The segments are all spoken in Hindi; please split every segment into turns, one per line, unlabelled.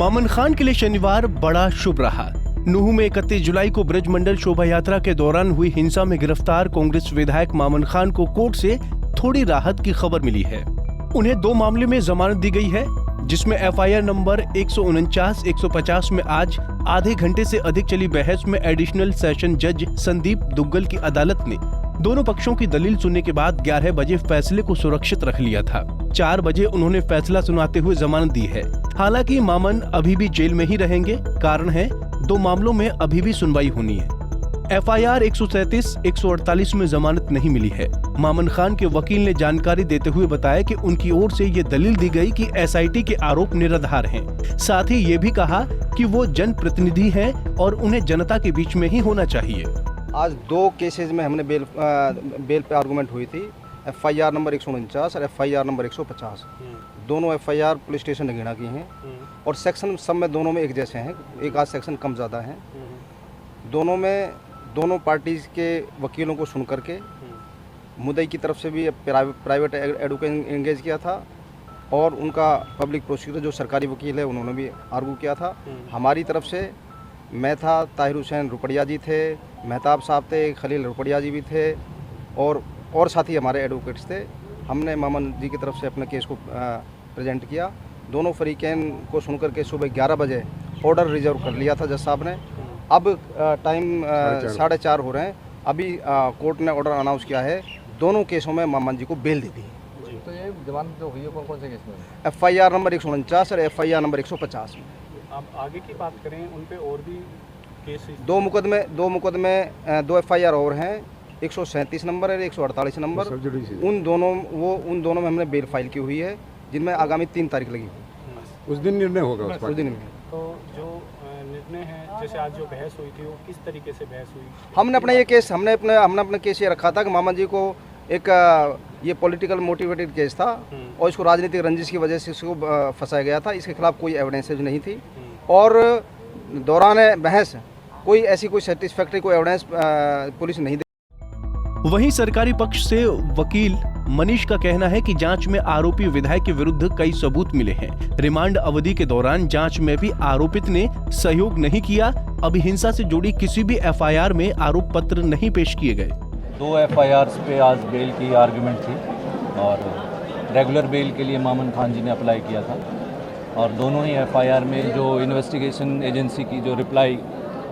मामन खान के लिए शनिवार बड़ा शुभ रहा। नूह में 31 जुलाई को ब्रज मंडल शोभा यात्रा के दौरान हुई हिंसा में गिरफ्तार कांग्रेस विधायक मामन खान को कोर्ट से थोड़ी राहत की खबर मिली है। उन्हें 2 मामले में जमानत दी गई है, जिसमें एफआईआर नंबर 149-150 में आज आधे घंटे से अधिक चली बहस में एडिशनल सेशन जज संदीप दुग्गल की अदालत ने दोनों पक्षों की दलील सुनने के बाद 11 बजे फैसले को सुरक्षित रख लिया था। 4 बजे उन्होंने फैसला सुनाते हुए जमानत दी है। हालांकि मामन अभी भी जेल में ही रहेंगे। कारण है 2 मामलों में अभी भी सुनवाई होनी है। एफआईआर 137-148 में जमानत नहीं मिली है। मामन खान के वकील ने जानकारी देते हुए बताया कि उनकी ओर से ये दलील दी गई कि एसआईटी के आरोप निराधार हैं। साथ ही ये भी कहा कि वो जनप्रतिनिधि हैं और उन्हें जनता के बीच में ही होना चाहिए।
आज 2 केसेज में हमने बेल पे आर्गूमेंट हुई थी। एफआईआर नंबर 149 और एफआईआर नंबर 150। दोनों एफआईआर पुलिस स्टेशन ने घृणा की हैं और सेक्शन सब में दोनों में एक जैसे हैं, एक आध सेक्शन कम ज़्यादा हैं। दोनों में दोनों पार्टीज़ के वकीलों को सुन करके मुद्दई की तरफ से भी प्राइवेट एडवोकेट एंगेज किया था और उनका पब्लिक प्रोसिक्यूटर जो सरकारी वकील है उन्होंने भी आर्गू किया था। हमारी तरफ से मैं था, ताहिर हुसैन रुपड़िया जी थे, मेहताब साहब थे, खलील रुपड़िया जी भी थे और साथी हमारे एडवोकेट्स थे। हमने मामन जी की तरफ से अपने केस को प्रेजेंट किया। दोनों फरीकैन को सुनकर के सुबह 11 बजे ऑर्डर रिजर्व कर लिया था जज साहब ने। अब टाइम 4:30 हो रहे हैं। अभी कोर्ट ने ऑर्डर अनाउंस किया है। दोनों केसों में मामन जी को बेल दे दी।
तो ये जमानत जो हुई है कौन से केस में?
एफआईआर नंबर 149 और एफआईआर नंबर 150 में।
अब आगे की बात करें, उन पे और भी केस
2 मुकदमे 2 एफआईआर और हैं। 137 नंबर है, 148 नंबर। उन दोनों में हमने बेल फाइल की हुई है, जिनमें आगामी 3 तारीख लगी।
उस दिन निर्णय होगा
उस दिन में।
तो जो निर्णय है, जैसे आज जो बहस हुई थी, वो किस तरीके से बहस हुई?
हमने अपना केस ये रखा था कि मामन जी को एक ये पॉलिटिकल मोटिवेटेड केस था और इसको राजनीतिक रंजिश की वजह से इसको फंसाया गया था। इसके खिलाफ कोई एविडेंसेज नहीं थी और दौरान बहस कोई सेटिस्फैक्ट्री कोई एविडेंस पुलिस नहीं दे।
वहीं सरकारी पक्ष से वकील मनीष का कहना है कि जांच में आरोपी विधायक के विरुद्ध कई सबूत मिले हैं। रिमांड अवधि के दौरान जांच में भी आरोपित ने सहयोग नहीं किया। अभी हिंसा से जुड़ी किसी भी एफआईआर में आरोप पत्र नहीं पेश किए गए।
2 एफआईआर्स पे आज बेल की आर्गुमेंट थी और रेगुलर बेल के लिए मामन खान जी ने अप्लाई किया था और दोनों ही एफआईआर में जो इन्वेस्टिगेशन एजेंसी की जो रिप्लाई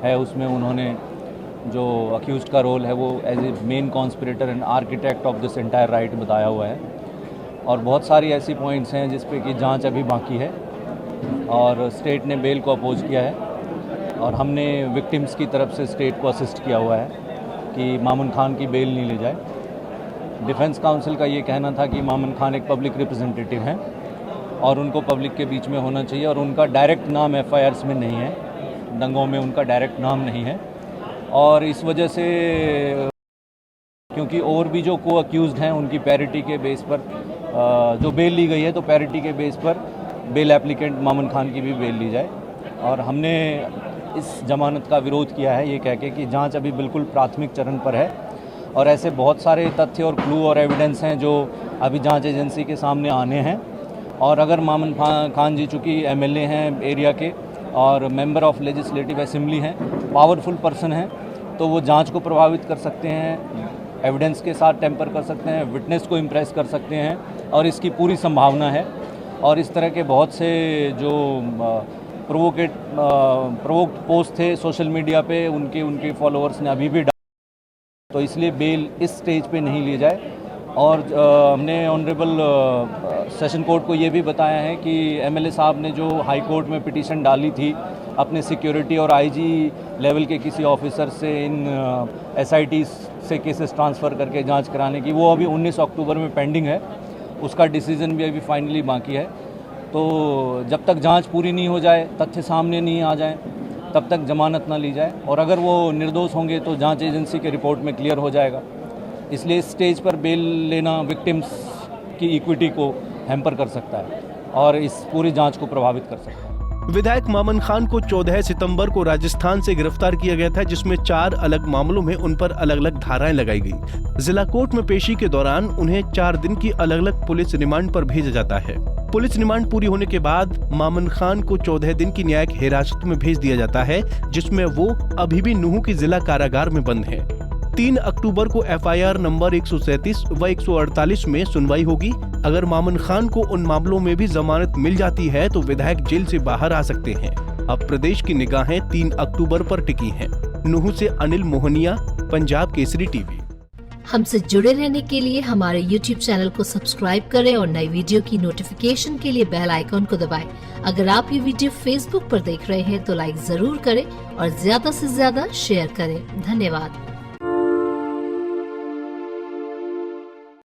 है उसमें उन्होंने जो अक्यूज्ड का रोल है वो as a main conspirator and architect of this entire right बताया हुआ है और बहुत सारी ऐसी पॉइंट्स हैं जिस पे कि जांच अभी बाकी है और स्टेट ने बेल को अपोज किया है और हमने विक्टिम्स की तरफ से स्टेट को असिस्ट किया हुआ है कि मामन खान की बेल नहीं ले जाए। डिफेंस काउंसिल का ये कहना था कि मामन खान एक पब्लिक रिप्रेजेंटेटिव हैं और उनको पब्लिक के बीच में होना चाहिए और उनका डायरेक्ट नाम एफआईआर्स में नहीं है, दंगों में उनका डायरेक्ट नाम नहीं है और इस वजह से क्योंकि और भी जो को अक्यूज़ड हैं उनकी पैरिटी के बेस पर जो बेल ली गई है तो पैरिटी के बेस पर बेल एप्लीकेंट मामन खान की भी बेल ली जाए और हमने इस जमानत का विरोध किया है ये कह के कि जांच अभी बिल्कुल प्राथमिक चरण पर है और ऐसे बहुत सारे तथ्य और क्लू और एविडेंस हैं जो अभी जांच एजेंसी के सामने आने हैं और अगर मामन खान जी चूँकि एमएलए हैं एरिया के और मेंबर ऑफ लेजिस्लेटिव असेंबली हैं, पावरफुल पर्सन हैं, तो वो जांच को प्रभावित कर सकते हैं, एविडेंस के साथ टेम्पर कर सकते हैं, विटनेस को इम्प्रेस कर सकते हैं और इसकी पूरी संभावना है और इस तरह के बहुत से जो प्रोवोक्ड पोस्ट थे सोशल मीडिया पे उनके फॉलोअर्स ने अभी भी डाला, तो इसलिए बेल इस स्टेज पे नहीं ली जाए और हमने ऑनरेबल सेशन कोर्ट को ये भी बताया है कि एमएलए साहब ने जो हाई कोर्ट में पिटीशन डाली थी अपने सिक्योरिटी और आईजी लेवल के किसी ऑफिसर से इन एसआईटी से केसेस ट्रांसफ़र करके जांच कराने की, वो अभी 19 अक्टूबर में पेंडिंग है, उसका डिसीजन भी अभी फाइनली बाकी है। तो जब तक जांच पूरी नहीं हो जाए, तथ्य सामने नहीं आ जाए, तब तक जमानत ना ली जाए और अगर वो निर्दोष होंगे तो जांच एजेंसी के रिपोर्ट में क्लियर हो जाएगा। इसलिए इस स्टेज पर बेल लेना विक्टिम्स की इक्विटी को हैम्पर कर सकता है और इस पूरी जांच को प्रभावित कर सकता है।
विधायक मामन खान को 14 सितंबर को राजस्थान से गिरफ्तार किया गया था, जिसमें 4 अलग मामलों में उन पर अलग अलग धाराएं लगाई गई। जिला कोर्ट में पेशी के दौरान उन्हें 4 दिन की अलग अलग पुलिस रिमांड पर भेजा जाता है। पुलिस रिमांड पूरी होने के बाद मामन खान को 14 दिन की न्यायिक हिरासत में भेज दिया जाता है, जिसमें वो अभी भी नूंह की जिला कारागार में बंद है। 3 अक्टूबर को FIR नंबर 137 व 148 में सुनवाई होगी। अगर मामन खान को उन मामलों में भी जमानत मिल जाती है तो विधायक जेल से बाहर आ सकते हैं। अब प्रदेश की निगाहें 3 अक्टूबर पर टिकी हैं। नूंह से अनिल मोहनिया, पंजाब केसरी टीवी।
हमसे जुड़े रहने के लिए हमारे YouTube चैनल को सब्सक्राइब करें और नई वीडियो की नोटिफिकेशन के लिए बेल आइकॉन को दबाएं। अगर आप ये वीडियो Facebook पर देख रहे हैं तो लाइक जरूर करें और ज्यादा से ज्यादा शेयर करें। धन्यवाद।